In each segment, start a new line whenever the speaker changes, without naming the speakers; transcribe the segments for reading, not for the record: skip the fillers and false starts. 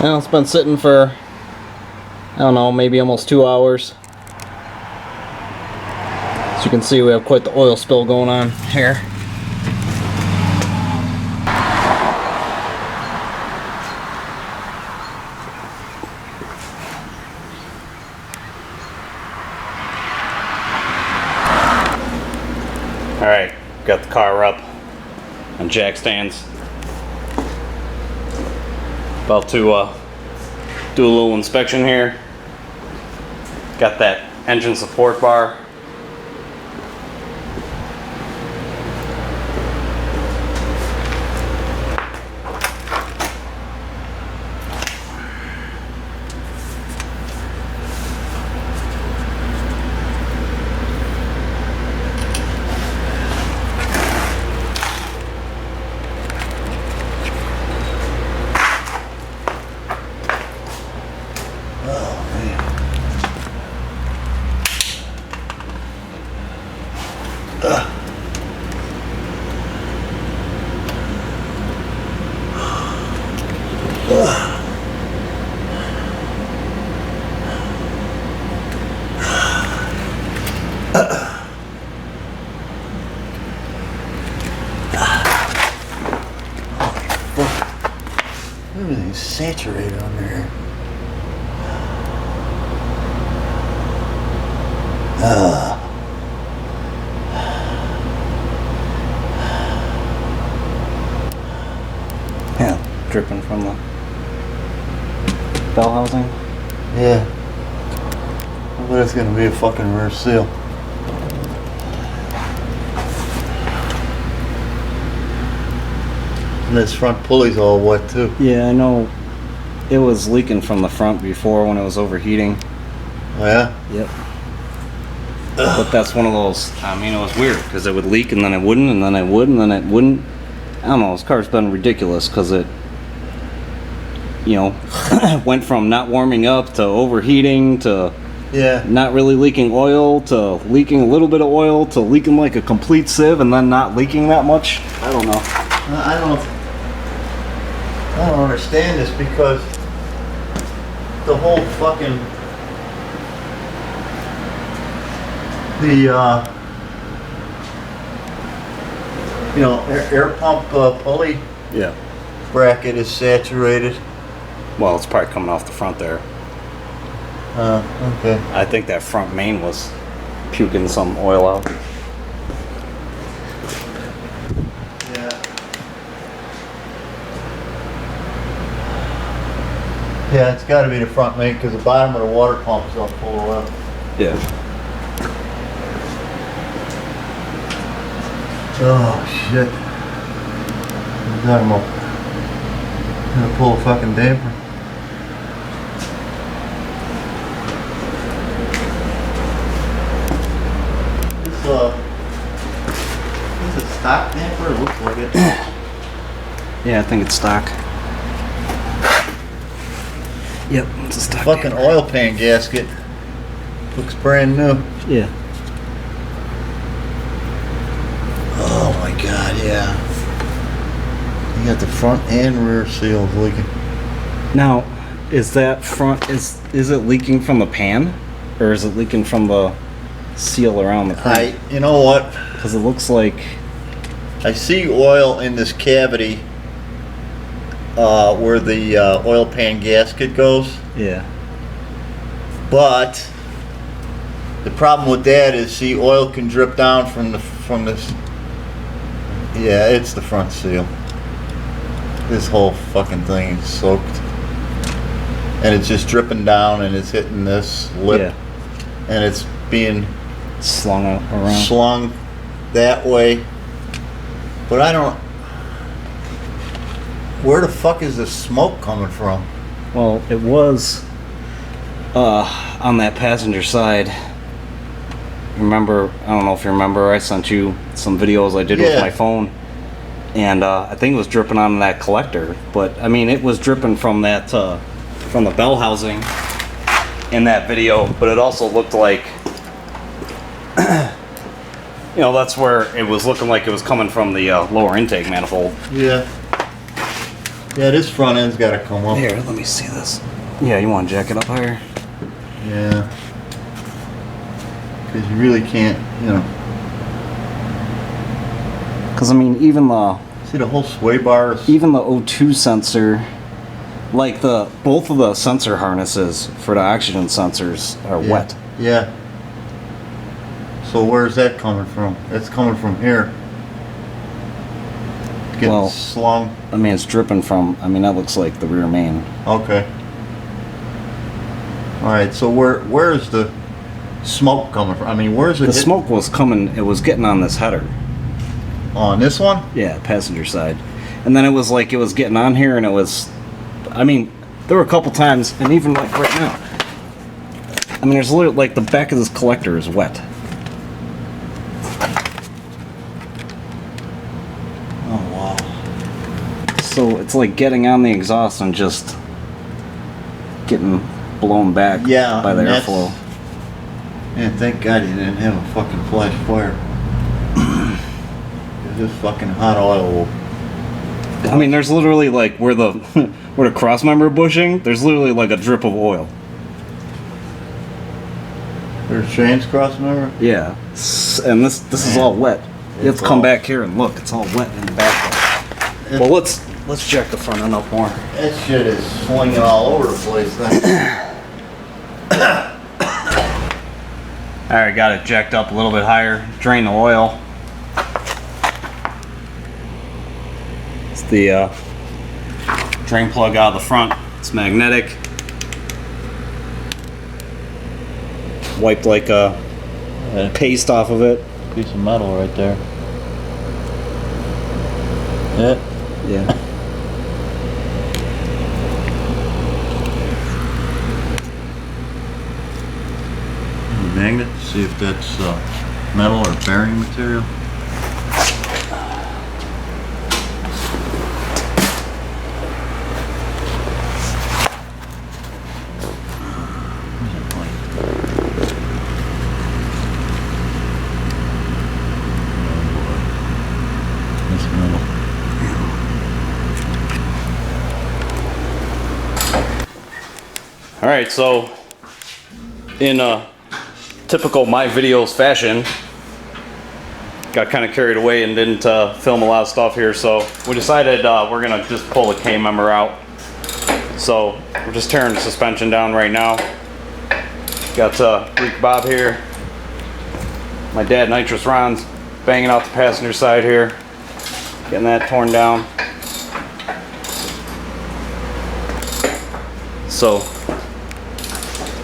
Well, it's been sitting for, I don't know, maybe almost 2 hours. As you can see, we have quite the oil spill going on here. Alright, got the car up on jack stands. About to do a little inspection here. Got that engine support bar.
Everything's saturated on there.
Yeah, dripping from the bell housing.
Yeah. I bet it's gonna be a fucking rear seal. And this front pulley's all wet too.
Yeah, I know it was leaking from the front before when it was overheating.
Oh yeah?
Yep. But that's one of those, I mean, it was weird because it would leak and then it wouldn't and then it would and then it wouldn't. I don't know, this car's been ridiculous because it, you know, went from not warming up to overheating to
Yeah.
not really leaking oil to leaking a little bit of oil to leaking like a complete sieve and then not leaking that much. I don't know.
I don't understand this because the whole fucking you know, air pump pulley
Yeah.
bracket is saturated.
Well, it's probably coming off the front there.
Okay.
I think that front main was puking some oil out.
Yeah. Yeah, it's got to be the front main because the bottom of the water pump's all full of oil.
Yeah.
Oh shit. I'm gonna pull a fucking damper. This is a stock damper? It looks like it.
Yeah, I think it's stock. Yep, it's a stock.
Fucking
damper.
oil pan gasket. Looks brand new.
Yeah.
Oh my god, yeah. You got the front and rear seals leaking.
Now, is that front, is it leaking from the pan? Or is it leaking from the seal around the crank?
You know what?
Because it looks like...
I see oil in this cavity where the oil pan gasket goes.
Yeah.
But the problem with that is, see, oil can drip down from this. Yeah, it's the front seal. This whole fucking thing is soaked, and it's just dripping down, and it's hitting this lip,
Yeah.
and it's being
Slung around.
slung that way. But I don't. Where the fuck is the smoke coming from?
Well, it was on that passenger side. Remember, I don't know if you remember, I sent you some videos I did with
Yeah.
my phone. And I think it was dripping on that collector. But, I mean, it was dripping from that, from the bell housing in that video. But it also looked like, you know, that's where it was looking like it was coming from the lower intake manifold.
Yeah. Yeah, this front end's got to come up.
Here, let me see this. Yeah, you want to jack it up higher?
Yeah. Because you really can't, you know.
Because I mean, even the
See the whole sway bars.
even the O2 sensor, like both of the sensor harnesses for the oxygen sensors are wet.
Yeah. So where's that coming from? That's coming from here. It's getting
Well,
slung.
I mean, it's dripping from. I mean, that looks like the rear main.
Okay. All right. So where is the smoke coming from? I mean, where's it?
The smoke was coming. It was getting on this header.
On this one?
Yeah, passenger side. And then it was like it was getting on here, and it was. I mean, there were a couple times, and even like right now. I mean, there's literally like the back of this collector is wet.
Oh wow.
So it's like getting on the exhaust and just getting blown back by the
and
airflow.
Man, thank God you didn't have a fucking flash fire. This fucking hot oil will.
I mean, there's literally like where the where the cross member bushing. There's literally like a drip of oil.
There's Shane's cross member?
Yeah, and this is all wet. You have to come back here and look. It's all wet in the back. Well, let's check the front end up more.
That shit is swinging all over the place then.
All right, got it jacked up a little bit higher. Drain the oil. It's the drain plug out of the front. It's magnetic. Wiped like a paste off of it.
Piece of metal right there. Yeah.
Yeah.
Magnet, see if that's metal or bearing material.
All right, so in typical my videos fashion, got kind of carried away and didn't film a lot of stuff here, so we decided we're gonna just pull the K-member out. So we're just tearing the suspension down right now. Got Greek Bob here. My dad, Nitrous Ron's banging out the passenger side here, getting that torn down. So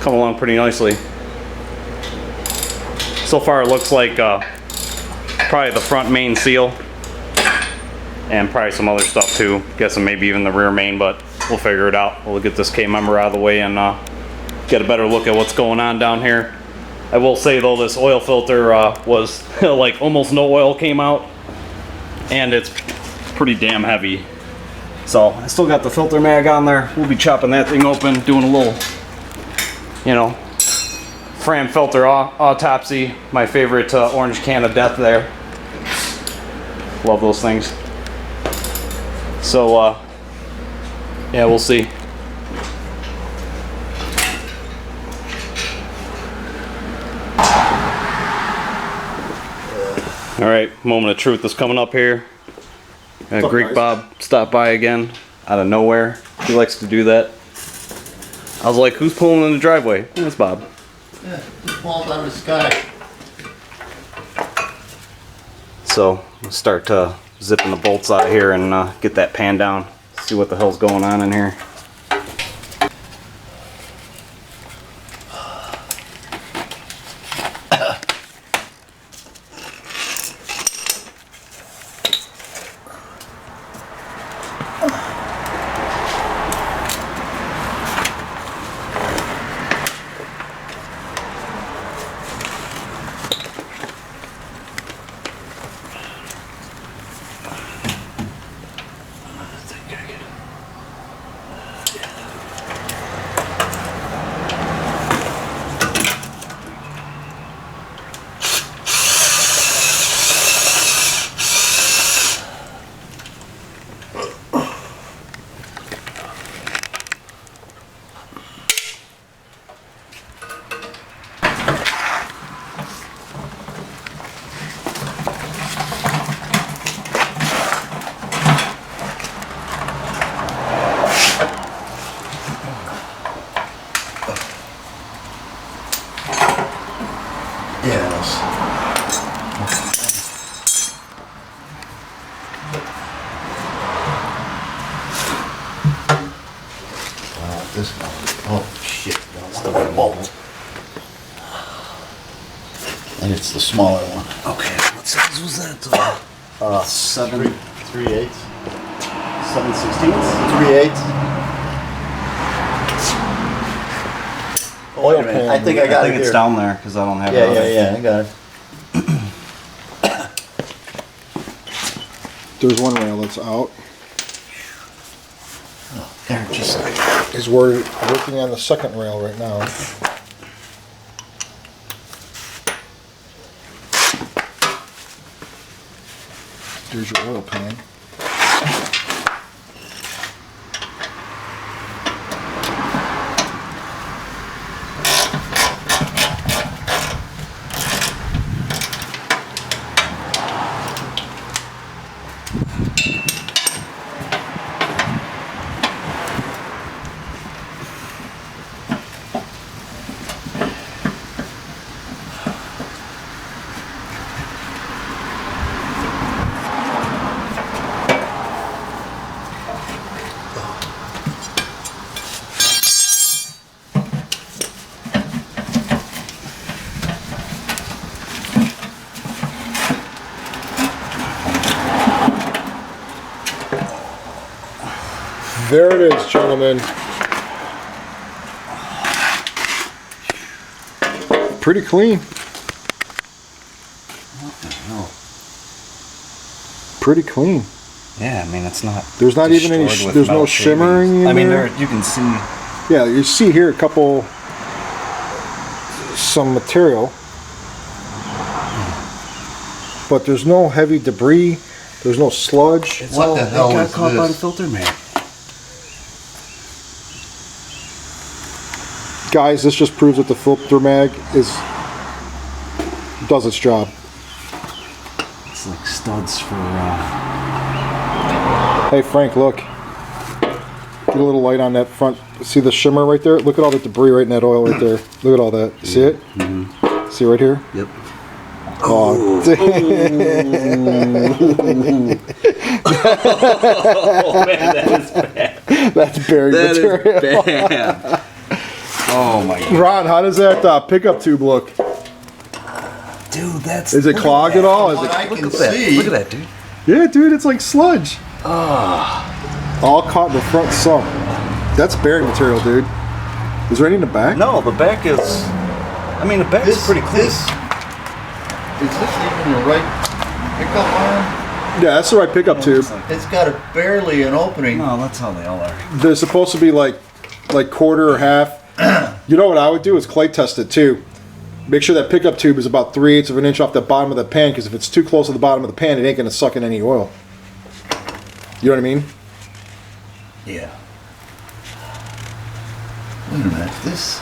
come along pretty nicely. So far it looks like probably the front main seal and probably some other stuff too. Guessing maybe even the rear main, but we'll figure it out. We'll get this K-member out of the way and get a better look at what's going on down here. I will say though, this oil filter was like almost no oil came out, and it's pretty damn heavy. So I still got the filter mag on there. We'll be chopping that thing open, doing a little, you know, Fram filter autopsy. My favorite orange can of death there. Love those things. So yeah, we'll see. All right, moment of truth is coming up here. Greek Bob stopped by again out of nowhere. He likes to do that. I was like, who's pulling in the driveway? Oh, it's Bob.
Yeah, just falls out of the sky.
So we'll start zipping the bolts out here and get that pan down. See what the hell's going on in here.
this one. Oh shit! That's the bolt. And it's the smaller one.
Okay, what size was that? 7
3/8.
7/16.
3/8.
Oil pan.
I think I got it
it's
here.
down there because I don't have it.
Yeah, I got it.
There's one rail that's out.
There, just like
Is we're working on the second rail right now. There's your oil pan. There it is, gentlemen. Pretty clean.
What the hell?
Pretty clean.
Yeah, I mean it's not.
There's not even any.
destroyed with
There's no
metal
shimmering
shavings.
in
I mean,
there.
you can see.
Yeah, you see here a couple, some material, but there's no heavy debris. There's no sludge.
It's
What
all,
the hell
it got
is
caught by the
this?
filter man.
Guys, this just proves that the filter mag does its job.
It's like studs for.
Hey Frank, look. Get a little light on that front. See the shimmer right there? Look at all the debris right in that oil right there. Look at all that. You see it? Mm-hmm. See right here?
Yep.
Oh,
Oh man, that is bad.
that's buried
That
material.
is bad. Oh my god.
Ron, how does that pickup tube look?
Dude, that's.
Is it clogged at all? Is
what
it?
I
Look
can
at that.
see.
Look at that, dude.
Yeah, dude, it's like sludge. All caught in the front sump. That's bearing material, dude. Is there any in the back?
No, the back is. I mean, the back is pretty clean.
Is this even the right pickup arm?
Yeah, that's the right pickup tube.
It's got barely an opening.
No, that's how they all are.
They're supposed to be like quarter or half. You know what I would do is clay test it too. Make sure that pickup tube is about 3/8 of an inch off the bottom of the pan, because if it's too close to the bottom of the pan, it ain't gonna suck in any oil. You know what I mean?
Yeah.
Wait a minute, this.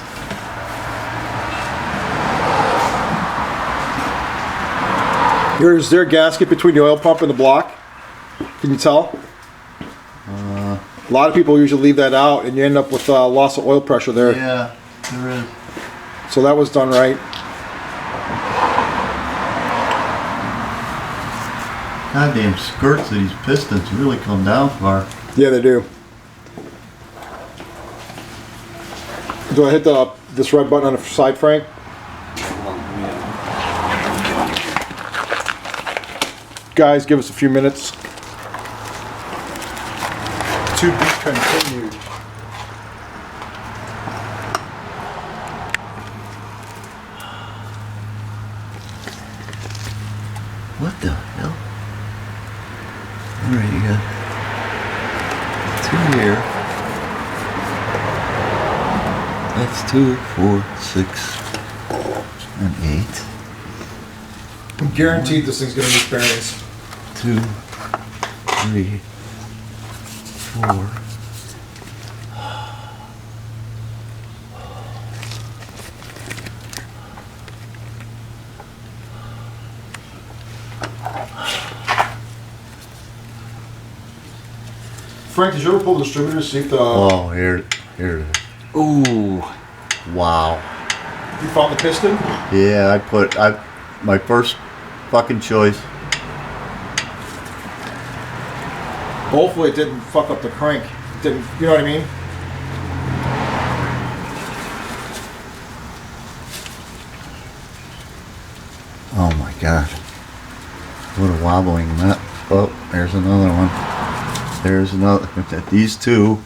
Is there a gasket between the oil pump and the block? Can you tell? A lot of people usually leave that out, and you end up with loss of oil pressure there.
Yeah, there is.
So that was done right.
Goddamn skirts of these pistons really come down far.
Yeah, they do. Do I hit this red button on the side, Frank? Guys, give us a few minutes. To be continued.
What the hell? Alright, you got two here. That's 2, 4, 6, and 8.
I'm guaranteed this thing's gonna need bearings.
2, 3, 4.
Frank, did you ever pull the distributor to see if the...
Oh, here it is.
Ooh.
Wow.
You found the piston?
Yeah, my first fucking choice.
Hopefully it didn't fuck up the crank. It didn't, you know what I mean?
wobbling. That. Oh, there's another one. There's another. These two.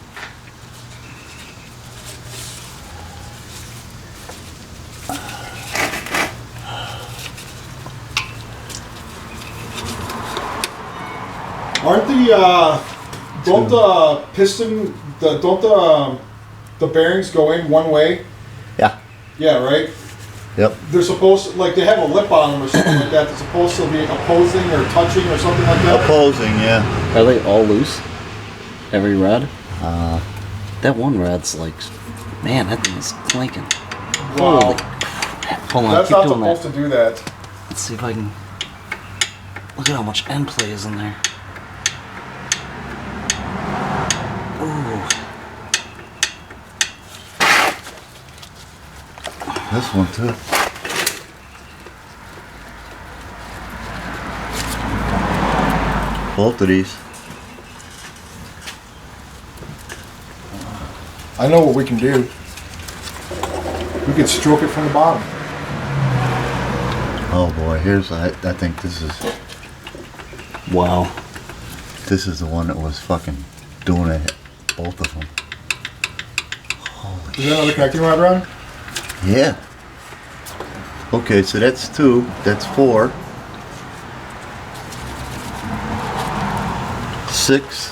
Aren't the bearings go in one way?
Yeah.
Yeah, right?
Yep.
They're supposed to, like, they have a lip on them or something like that. They're supposed to be opposing or touching or something like that.
Opposing, yeah.
Are they all loose? Every rod? That one rod's like, man, that thing is clanking.
Wow.
Holy crap. Hold on,
That's
keep
not
doing
supposed
that.
to do that.
Let's see if I can. Look at how much end play is in there. Ooh.
This one too. Both of these.
I know what we can do. We can stroke it from the bottom.
Oh boy, here's I think this is
Wow.
the one that was fucking doing it. Both of them.
Is that another connecting rod, Ron?
Yeah. Okay, so that's 2. That's 4. 6.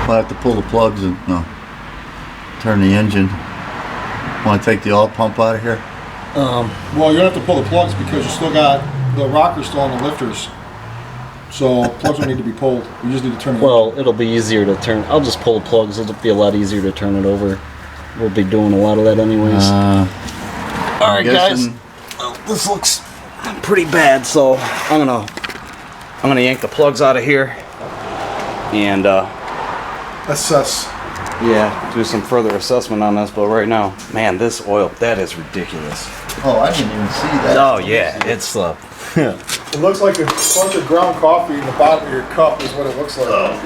I'll have to pull the plugs and turn the engine. Want to take the oil pump out of here?
Well, you don't have to pull the plugs because you still got the rocker still on the lifters. So plugs don't need to be pulled. You just need to turn it.
Well, it'll be easier to turn. I'll just pull the plugs. It'll be a lot easier to turn it over. We'll be doing a lot of that anyways. All right, guys. Well, this looks pretty bad, so I'm gonna yank the plugs out of here and
assess.
yeah, do some further assessment on this. But right now, man, this oil, that is ridiculous.
Oh, I didn't even see that.
Oh yeah, it's
It looks like a bunch of ground coffee in the bottom of your cup is what it looks like.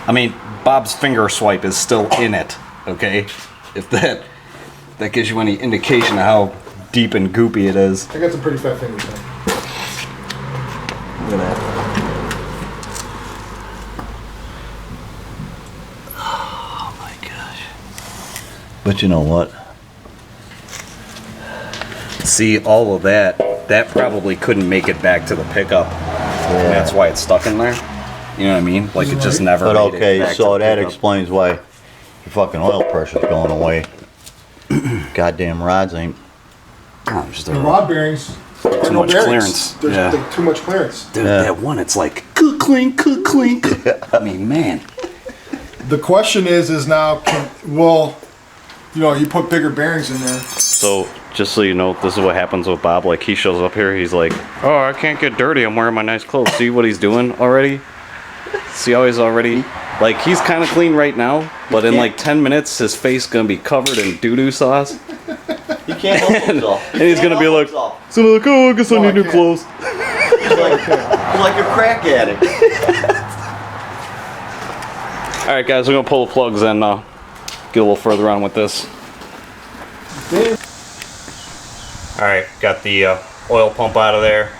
I mean, Bob's finger swipe is still in it. Okay, if that gives you any indication of how deep and goopy it is.
I got some pretty fat fingers. Man.
Look at that.
But you know what?
See, all of that probably couldn't make it back to the pickup. And that's why it's stuck in there. You know what I mean? Like it just never
But
made it
okay,
back
so
to the
that
pickup.
explains why your fucking oil pressure's going away. Goddamn rods ain't.
Oh, just
The rod bearings.
Too much clearance.
There's
Yeah.
too much clearance.
Dude,
Yeah.
that one, it's like clink, clink. I mean, man.
The question is now, you put bigger bearings in there.
So, just so you know, this is what happens with Bob. Like, he shows up here, he's like, oh, I can't get dirty. I'm wearing my nice clothes. See what he's doing already? See how he's already... Like, he's kind of clean right now, but in like 10 minutes, his face going to be covered in doo-doo sauce.
He can't help himself.
And he's going to be like, so like, oh, I guess I need new clothes.
He's like a crack addict.
All right, guys, we're going to pull the plugs and get a little further on with this. All right, got the oil pump out of there.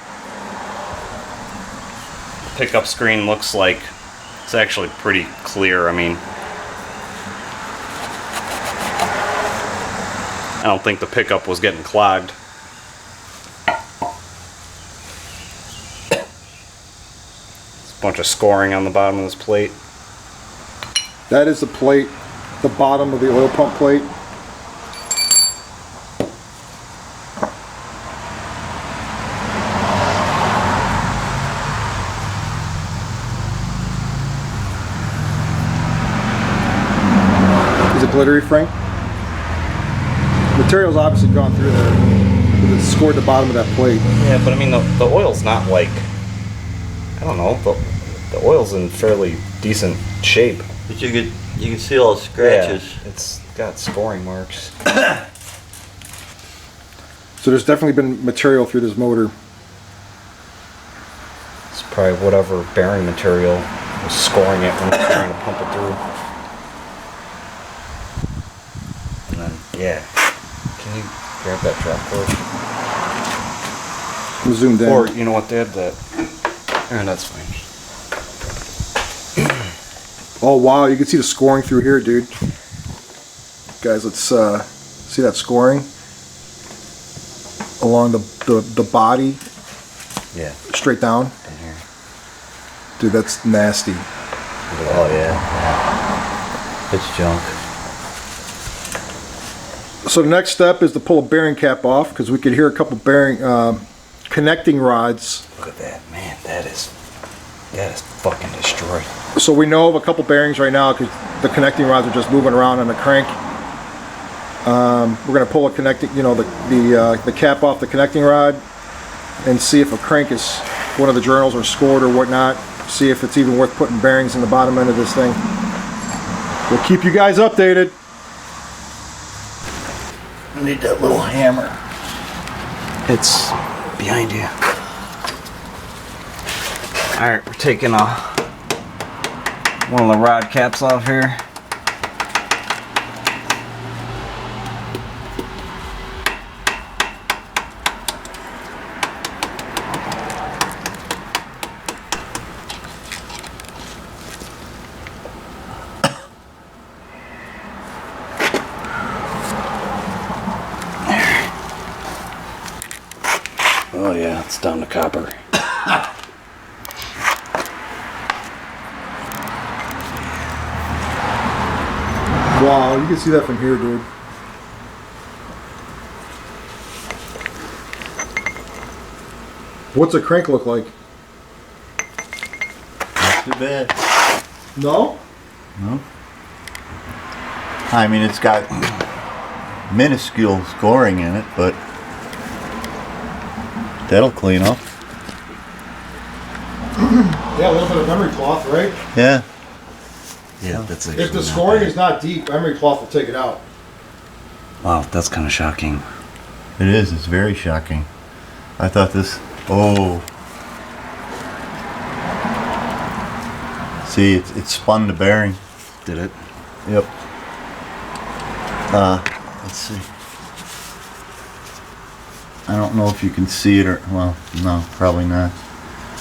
Pickup screen looks like it's actually pretty clear. I mean, I don't think the pickup was getting clogged. There's a bunch of scoring on the bottom of this plate.
That is the plate, the bottom of the oil pump plate. Is it glittery, Frank? Material's obviously gone through there. Because it scored the bottom of that plate.
Yeah, but I mean, the oil's not like, I don't know, the oil's in fairly decent shape.
But you can see all the scratches.
Yeah, it's got scoring marks.
So So there's definitely been material through this motor.
It's probably whatever bearing material was scoring it when it was trying to pump it through. And then, yeah. Can you grab that drop cord?
I'm zoomed in.
Or, you know what, Dad? That. That's fine.
Oh wow, you can see the scoring through here, dude. Guys, let's see that scoring along the body.
Yeah.
Straight down.
In here.
Dude, that's nasty.
Oh yeah. It's junk.
So the next step is to pull a bearing cap off, because we could hear a couple bearing connecting rods.
Look at that, man. That is fucking destroyed.
So we know of a couple bearings right now because the connecting rods are just moving around on the crank. We're gonna pull a connecting, the cap off the connecting rod and see if a crank is one of the journals or scored or whatnot. See if it's even worth putting bearings in the bottom end of this thing. We'll keep you guys updated.
I need that little hammer.
It's behind you. Alright, we're taking one of the rod caps off here. Oh yeah, it's down to copper.
Wow, you can see that from here, dude. What's a crank look like?
Not too bad.
No?
No. I mean, it's got minuscule scoring in it, but that'll clean up.
Yeah, a little bit of memory cloth, right?
Yeah.
Yeah, that's
If the scoring is not deep, memory cloth will take it out.
Wow, that's kind of shocking.
It is. It's very shocking. I thought this. Oh. See, it spun the bearing.
Did it?
Yep. Let's see. I don't know if you can see it or, well, no, probably not.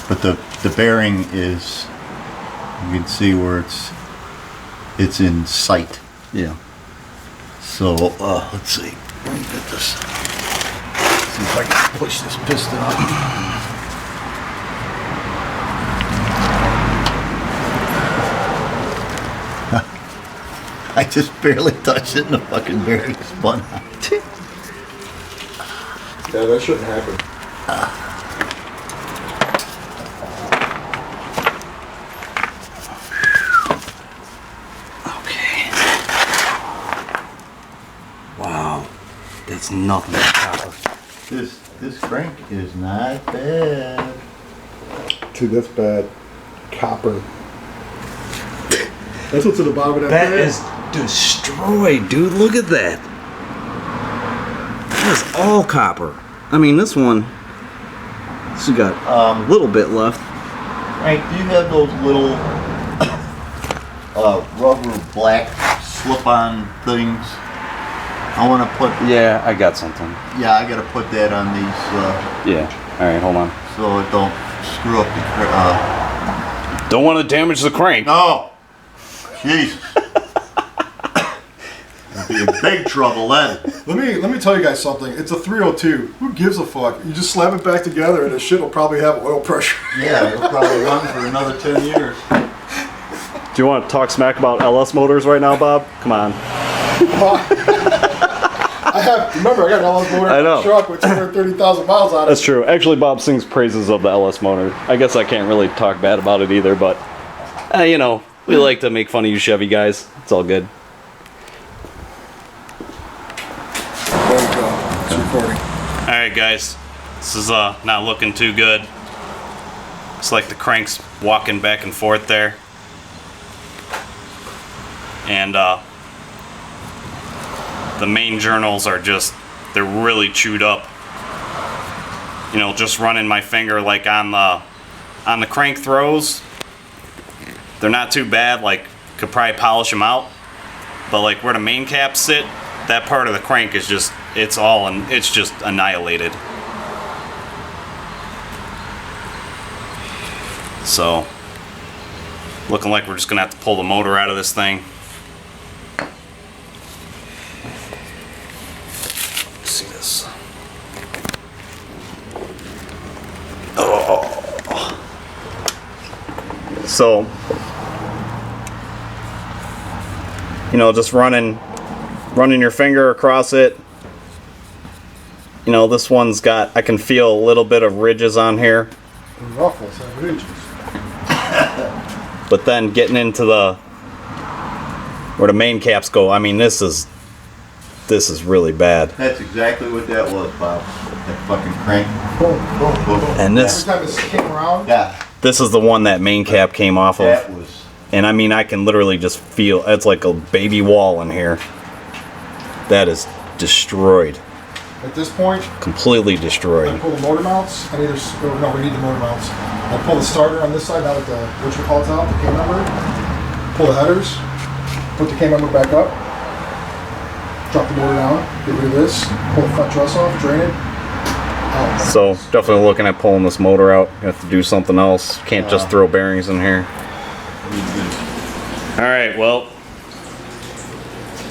But the bearing is, you can see where it's in sight.
Yeah.
So, let's see. Let me get this. See if I can push this piston up. I just barely touched it and the fucking bearing spun out.
Yeah, that shouldn't happen.
Okay. Wow. That's nothing but copper.
This crank is not bad.
Dude, that's bad. Copper. That's what's at the bottom of that
That
pan.
is destroyed, dude. Look at that. That is all copper. I mean, this one, this has got a little bit left.
Frank, do you have those little rubber black slip-on things? I want to put.
Yeah, I got something.
Yeah, I got to put that on these
Yeah. All right, hold on.
so it don't screw up the.
Don't want to damage the crank.
No. Jesus. I'd be in big trouble then.
Let me tell you guys something. It's a 302. Who gives a fuck? You just slap it back together and the shit will probably have oil pressure.
Yeah, it'll probably run for another 10 years.
Do you want to talk smack about LS motors right now, Bob? Come on.
Remember, I got an LS motor
I
in
know.
the truck with 230,000 miles on it.
That's true. Actually, Bob sings praises of the LS motor. I guess I can't really talk bad about it either, but we like to make fun of you Chevy guys. It's all good.
There we go. It's recording.
Alright guys, this is not looking too good. It's like the crank's walking back and forth there. And the main journals are they're really chewed up. you know, just running my finger like on the crank throws, they're not too bad. Like, could probably polish them out, but like where the main caps sit, that part of the crank is just, it's just annihilated. So, looking like we're just gonna have to pull the motor out of this thing. Let's see this. Oh. So, you know, just running your finger across it. You know, this one's got, I can feel a little bit of ridges on here.
Ruffles and ridges.
But then getting into where the main caps go, I mean, this is really bad.
That's exactly what that was, Bob. That fucking crank.
Boom, boom, boom.
And this,
Every time this came around,
Yeah,
this is the one that main cap came off of.
that was.
And I mean, I can literally just feel, it's like a baby wall in here. That is destroyed.
at this point,
Completely
I
destroyed.
pull the motor mounts. I either, no, we need the motor mounts. I pull the starter on this side, now with the, whatchamacallit's out, the K member. Pull the headers, put the K member back up. Drop the motor down, get rid of this, pull the front truss off, drain it. Out.
So definitely looking at pulling this motor out. You have to do something else. Can't just throw bearings in here. All right, well,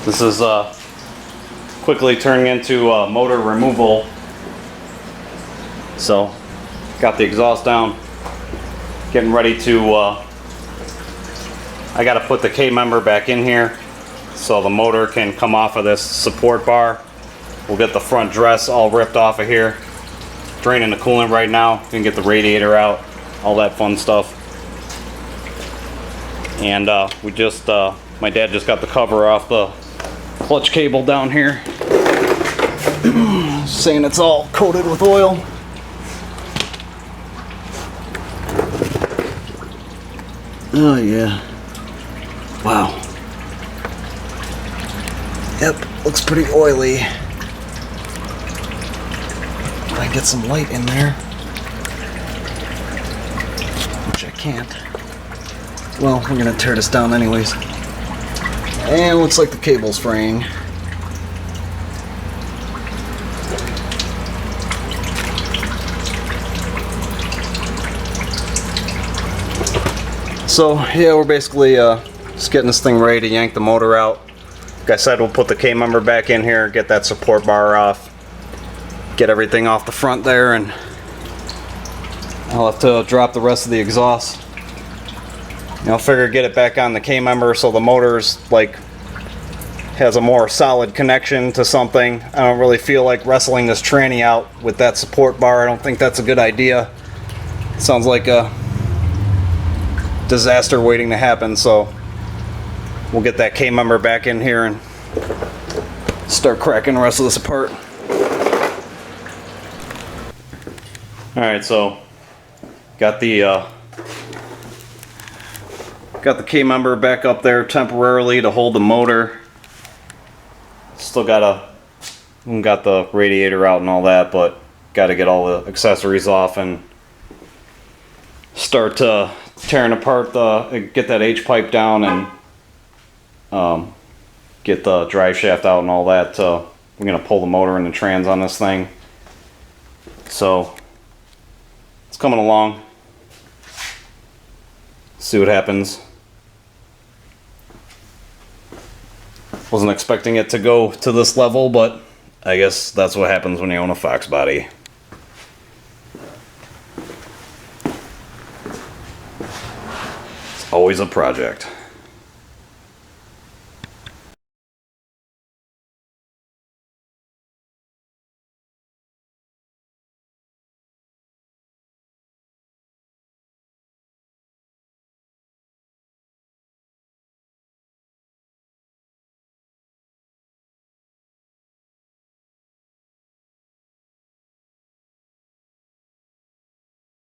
this is quickly turning into motor removal. So, got the exhaust down, getting ready to, I gotta put the K member back in here so the motor can come off of this support bar. We'll get the front dress all ripped off of here. Draining the coolant right now, can get the radiator out, all that fun stuff. And we just, my dad just got the cover off the clutch cable down here. Saying it's all coated with oil. Oh yeah. Wow. Yep, looks pretty oily. If I can get some light in there. Which I can't. Well, we're gonna tear this down anyways. And looks like the cable's fraying. So yeah, we're basically just getting this thing ready to yank the motor out. Like I said, we'll put the K member back in here, get that support bar off, get everything off the front there, and I'll have to drop the rest of the exhaust. You know, figure get it back on the K member so the motor's like has a more solid connection to something. I don't really feel like wrestling this tranny out with that support bar. I don't think that's a good idea. It sounds like a disaster waiting to happen, so we'll get that K member back in here and start cracking the rest of this apart. Alright, so got the K member back up there temporarily to hold the motor. Still got the radiator out and all that, but got to get all the accessories off and start tearing apart get that H pipe down and get the drive shaft out and all that. We're gonna pull the motor and the trans on this thing. So it's coming along. See what happens. Wasn't expecting it to go to this level, but I guess that's what happens when you own a Fox body. It's always a project.